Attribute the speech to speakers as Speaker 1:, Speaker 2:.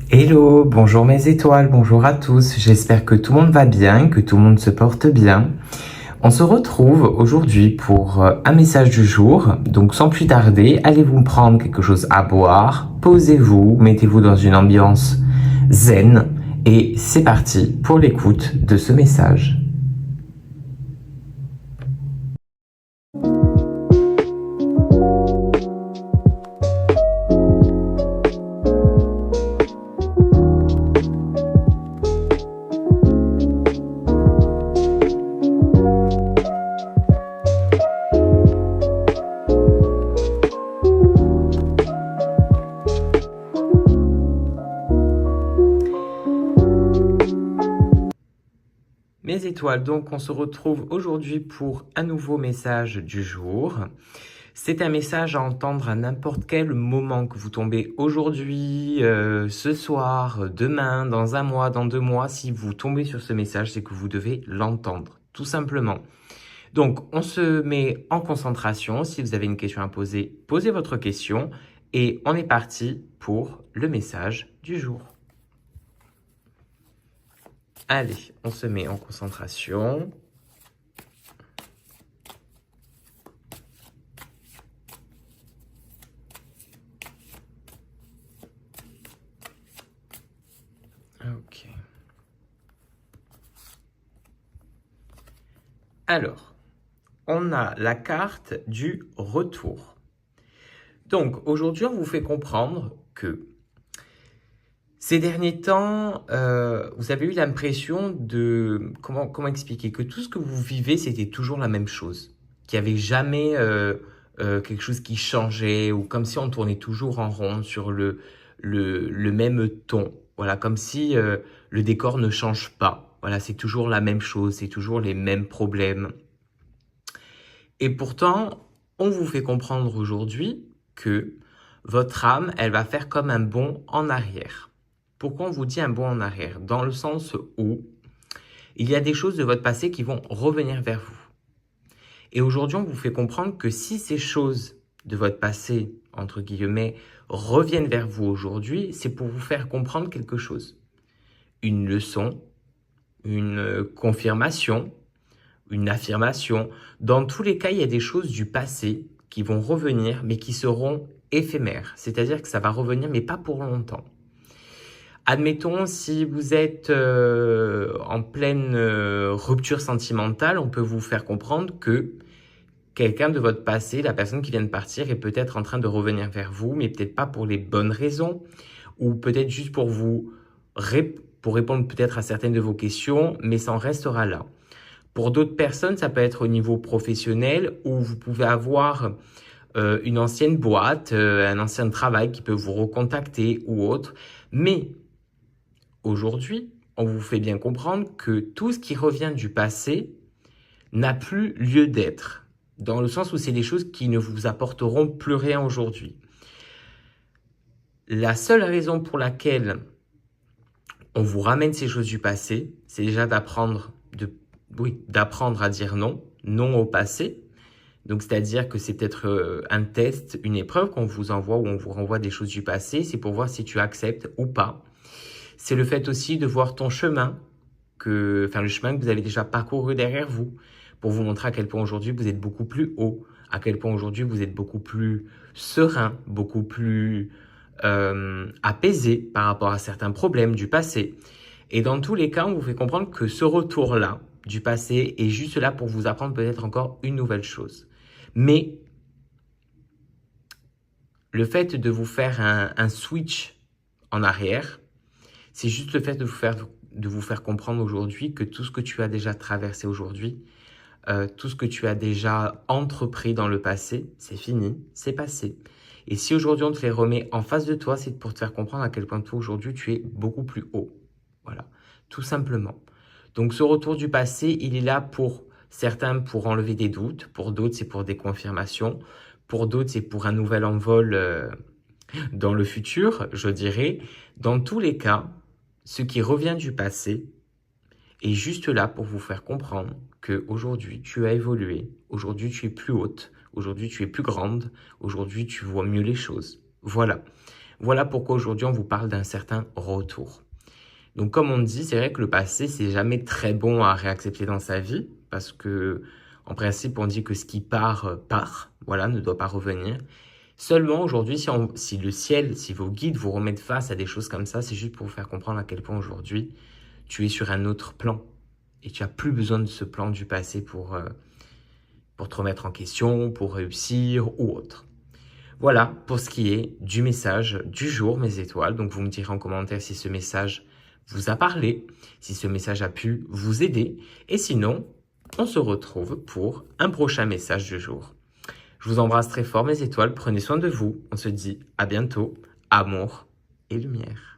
Speaker 1: Hello, bonjour mes étoiles, bonjour à tous. J'espère que tout le monde va bien, que tout le monde se porte bien. On se retrouve aujourd'hui pour un message du jour. Donc sans plus tarder, allez-vous prendre quelque chose à boire, posez-vous, mettez-vous dans une ambiance zen et c'est parti pour l'écoute de ce message. Mes étoiles, donc on se retrouve aujourd'hui pour un nouveau message du jour. C'est un message à entendre à n'importe quel moment que vous tombez aujourd'hui, ce soir, demain, dans un mois, dans 2 mois. Si vous tombez sur ce message, c'est que vous devez l'entendre, tout simplement. Donc, on se met en concentration. Si vous avez une question à poser, posez votre question. Et on est parti pour le message du jour. Allez, on se met en concentration. Ok. Alors, on a la carte du retour. Donc, aujourd'hui, on vous fait comprendre que ces derniers temps, vous avez eu l'impression de... Comment expliquer? Que tout ce que vous vivez, c'était toujours la même chose. Qu'il n'y avait jamais quelque chose qui changeait ou comme si on tournait toujours en rond sur le même ton. Voilà, comme si le décor ne change pas. Voilà, c'est toujours la même chose, c'est toujours les mêmes problèmes. Et pourtant, on vous fait comprendre aujourd'hui que votre âme, elle va faire comme un bond en arrière. Pourquoi on vous dit un bond en arrière? Dans le sens où il y a des choses de votre passé qui vont revenir vers vous. Et aujourd'hui, on vous fait comprendre que si ces choses de votre passé, entre guillemets, reviennent vers vous aujourd'hui, c'est pour vous faire comprendre quelque chose. Une leçon, une confirmation, une affirmation. Dans tous les cas, il y a des choses du passé qui vont revenir, mais qui seront éphémères. C'est-à-dire que ça va revenir, mais pas pour longtemps. Admettons, si vous êtes en pleine rupture sentimentale, on peut vous faire comprendre que quelqu'un de votre passé, la personne qui vient de partir, est peut-être en train de revenir vers vous, mais peut-être pas pour les bonnes raisons, ou peut-être juste pour pour répondre peut-être à certaines de vos questions, mais ça en restera là. Pour d'autres personnes, ça peut être au niveau professionnel où vous pouvez avoir une ancienne boîte, un ancien travail qui peut vous recontacter ou autre. Mais aujourd'hui, on vous fait bien comprendre que tout ce qui revient du passé n'a plus lieu d'être, dans le sens où c'est des choses qui ne vous apporteront plus rien aujourd'hui. La seule raison pour laquelle on vous ramène ces choses du passé, c'est déjà d'apprendre à dire non, non au passé. Donc, c'est-à-dire que c'est peut-être un test, une épreuve qu'on vous envoie ou on vous renvoie des choses du passé. C'est pour voir si tu acceptes ou pas. C'est le fait aussi de voir ton chemin, le chemin que vous avez déjà parcouru derrière vous, pour vous montrer à quel point aujourd'hui vous êtes beaucoup plus haut, à quel point aujourd'hui vous êtes beaucoup plus serein, beaucoup plus apaisé par rapport à certains problèmes du passé. Et dans tous les cas, on vous fait comprendre que ce retour-là du passé est juste là pour vous apprendre peut-être encore une nouvelle chose. Mais le fait de vous faire un switch en arrière, c'est juste le fait de vous faire comprendre aujourd'hui que tout ce que tu as déjà traversé aujourd'hui, tout ce que tu as déjà entrepris dans le passé, c'est fini, c'est passé. Et si aujourd'hui on te les remet en face de toi, c'est pour te faire comprendre à quel point toi aujourd'hui tu es beaucoup plus haut. Voilà, tout simplement. Donc ce retour du passé, il est là pour certains pour enlever des doutes, pour d'autres c'est pour des confirmations, pour d'autres c'est pour un nouvel envol dans le futur, je dirais. Dans tous les cas, ce qui revient du passé est juste là pour vous faire comprendre qu'aujourd'hui tu as évolué, aujourd'hui tu es plus haute, aujourd'hui tu es plus grande, aujourd'hui tu vois mieux les choses. Voilà. Voilà pourquoi aujourd'hui on vous parle d'un certain retour. Donc comme on dit, c'est vrai que le passé, c'est jamais très bon à réaccepter dans sa vie, parce que en principe, on dit que ce qui part, part, voilà, ne doit pas revenir. Seulement aujourd'hui, si le ciel, si vos guides vous remettent face à des choses comme ça, c'est juste pour vous faire comprendre à quel point aujourd'hui, tu es sur un autre plan. Et tu n'as plus besoin de ce plan du passé pour te remettre en question, pour réussir ou autre. Voilà pour ce qui est du message du jour, mes étoiles. Donc vous me direz en commentaire si ce message vous a parlé, si ce message a pu vous aider. Et sinon, on se retrouve pour un prochain message du jour. Je vous embrasse très fort, mes étoiles. Prenez soin de vous. On se dit à bientôt. Amour et lumière.